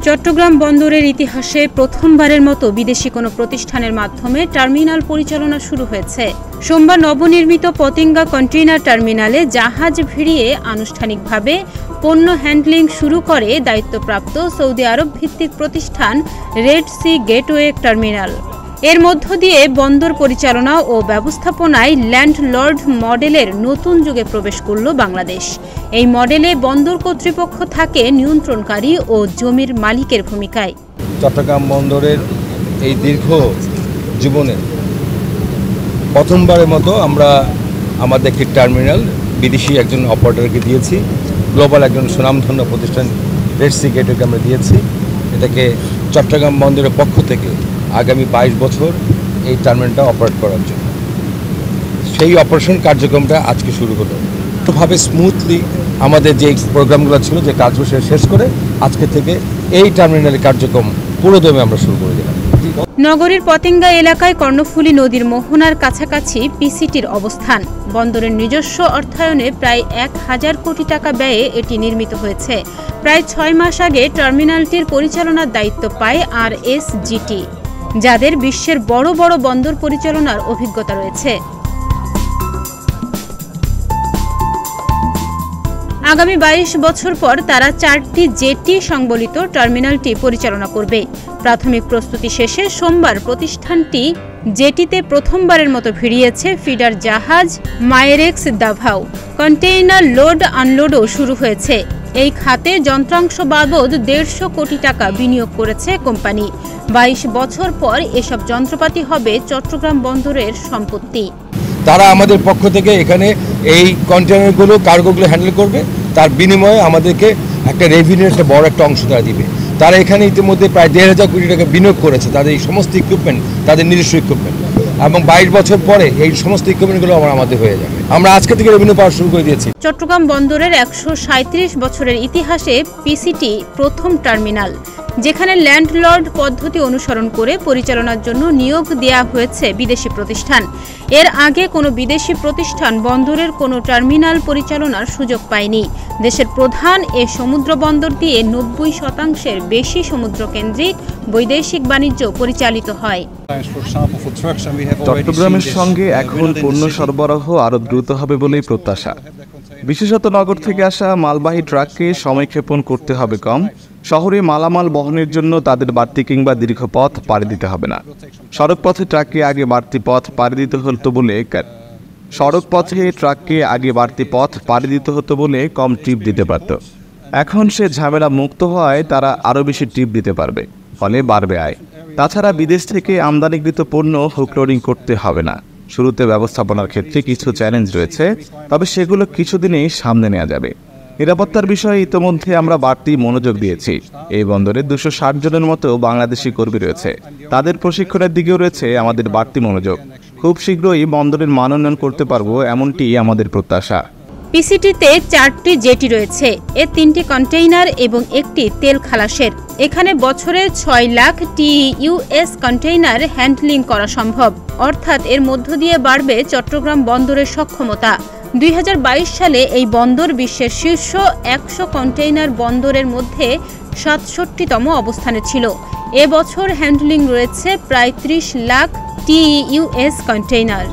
চট্টগ্রাম বন্দরের ইতিহাসে প্রথমবারের মতো বিদেশি কোনো প্রতিষ্ঠানের মাধ্যমে টার্মিনাল পরিচালনা শুরু হয়েছে। সোমবার নবনির্মিত পতেঙ্গা কন্টেইনার টার্মিনালে জাহাজ ভিড়িয়ে আনুষ্ঠানিকভাবে পণ্য হ্যান্ডলিং শুরু করে দায়িত্বপ্রাপ্ত সৌদি আরব ভিত্তিক প্রতিষ্ঠান রেড সি গেটওয়ে টার্মিনাল। এর মধ্য দিয়ে বন্দর পরিচালনা ও ব্যবস্থাপনায় ল্যান্ডলর্ড মডেলের নতুন যুগে প্রবেশ করল বাংলাদেশ। এই মডেলে বন্দর কর্তৃপক্ষ থাকে নিয়ন্ত্রণকারী ও জমির মালিকের ভূমিকায়। চট্টগ্রাম বন্দরের এই দীর্ঘ জীবনে প্রথমবারের মতো আমরা আমাদের একটি টার্মিনাল বিদেশি একজন অপারেটরকে দিয়েছি। গ্লোবাল একজন সুনামধন্য প্রতিষ্ঠান রেড সি গেটওয়েকে আমরা দিয়েছি। এটাকে চট্টগ্রাম বন্দরের পক্ষ থেকে আগামী 22 বছর এই টার্মিনালটা অপারেট করার জন্য সেই অপারেশন কার্যক্রমটা আজকে শুরু হলো। ভাবে স্মুথলি আমাদের যে প্রোগ্রামগুলো ছিল, যে কাজগুলো শেষ করে আজকে থেকে এই টার্মিনালের কার্যক্রম পুরোদমে আমরা শুরু করে দিলাম। নগরীর পতেঙ্গা এলাকায় কর্ণফুলী নদীর মোহনার কাছাকাছি পিসিটির অবস্থান। বন্দরের নিজস্ব অর্থায়নে প্রায় 1000 কোটি টাকা ব্যয়ে এটি নির্মিত হয়েছে। প্রায় 6 মাস আগে টার্মিনালটির পরিচালনার দায়িত্ব পায় RSGT, যাদের বিশ্বের বড় বড় বন্দর পরিচালনার অভিজ্ঞতা রয়েছে। আগামী 22 বছর পর তারা 4টি জেটি সংবলিত টার্মিনালটি পরিচালনা করবে। প্রাথমিক প্রস্তুতি শেষে সোমবার প্রতিষ্ঠানটি জেটিতে প্রথমবারের মতো ভিড়িয়েছে ফিডার জাহাজ মায়েরেক্স দাভাও। কন্টেইনার লোড আনলোডও শুরু হয়েছে। এই খাতে যন্ত্রাংশ বাবদ 150 কোটি টাকা বিনিয়োগ করেছে কোম্পানি। 22 বছর পর এসব যন্ত্রপাতি হবে চট্টগ্রাম বন্দরের সম্পত্তি। তারা আমাদের পক্ষ থেকে এখানে এই কন্টেইনারগুলো কার্গোগুলো হ্যান্ডেল করবে, তার বিনিময়ে আমাদেরকে একটা রেভিনিউ একটা বড় একটা অংশ তারা দিবে। তারা এখানে ইতিমধ্যে প্রায় 1500 কোটি টাকা বিনিয়োগ করেছে তাদের এই সমস্ত ইকুইপমেন্ট, তাদের নিজস্ব ইকুইপমেন্ট, এবং 22 বছর পরে এই সমস্ত ইকুইপমেন্টগুলো আমাদের হয়ে যাবে। আমরা আজকে থেকে রেভিনিউ পাওয়া শুরু করে দিয়েছি। চট্টগ্রাম বন্দরের 137 বছরের ইতিহাসে পিসিটি প্রথম টার্মিনাল, যেখানে ল্যান্ডলর্ড পদ্ধতি অনুসরণ করে পরিচালনার জন্য নিয়োগ দেওয়া হয়েছে বিদেশি প্রতিষ্ঠান। এর আগে কোনো বিদেশি প্রতিষ্ঠান বন্দরের কোনো টার্মিনাল পরিচালনার সুযোগ পায়নি। দেশের প্রধান এ সমুদ্র বন্দর দিয়ে 90% বেশি সমুদ্রকেন্দ্রিক বৈদেশিক বাণিজ্য পরিচালিত হয়। চট্টগ্রামের সঙ্গে এখন পণ্য সরবরাহ আরও দ্রুত হবে বলেই প্রত্যাশা। বিশেষত নগর থেকে আসা মালবাহী ট্রাককে সময়ক্ষেপণ করতে হবে কম। শহরে মালামাল বহনের জন্য তাদের বাড়তি কিংবা দীর্ঘ পথ পাড়ি দিতে হবে না। সড়কপথে ট্রাককে আগে বাড়তি পথ পাড়ি দিতে হতো বলে কম ট্রিপ দিতে পারত। এখন সে ঝামেলা মুক্ত হওয়ায় তারা আরও বেশি ট্রিপ দিতে পারবে, ফলে বাড়বে আয়। তাছাড়া বিদেশ থেকে আমদানিকৃত পণ্য হুক লোডিং করতে হবে না। শুরুতে ব্যবস্থাপনার ক্ষেত্রে কিছু চ্যালেঞ্জ রয়েছে, তবে সেগুলো কিছুদিনেই সামনে নেওয়া যাবে। নিরাপত্তার বিষয়ে ইতোমধ্যে আমরা বাড়তি মনোযোগ দিয়েছি। এই বন্দরে 260 জনের মতো বাংলাদেশি কর্মী রয়েছে। তাদের প্রশিক্ষণের দিকেও রয়েছে আমাদের বাড়তি মনোযোগ। খুব শীঘ্রই বন্দরের মান উন্নয়ন করতে পারবো, এমনটি আমাদের প্রত্যাশা। পিসিটিতে 4টি জেটি রয়েছে। এর 3টি কন্টেইনার এবং একটি তেল খালাসের। এখানে বছরে 6 লাখ TEUs কন্টেইনার হ্যান্ডলিং করা সম্ভব, অর্থাৎ এর মধ্য দিয়ে বাড়বে চট্টগ্রাম বন্দরের সক্ষমতা। 2022 সালে এই বন্দর বিশ্বের শীর্ষ 100 কন্টেইনার বন্দরের মধ্যে 67তম অবস্থানে ছিল। এবছর হ্যান্ডলিং রয়েছে প্রায় 30 লাখ TEUs কন্টেইনার।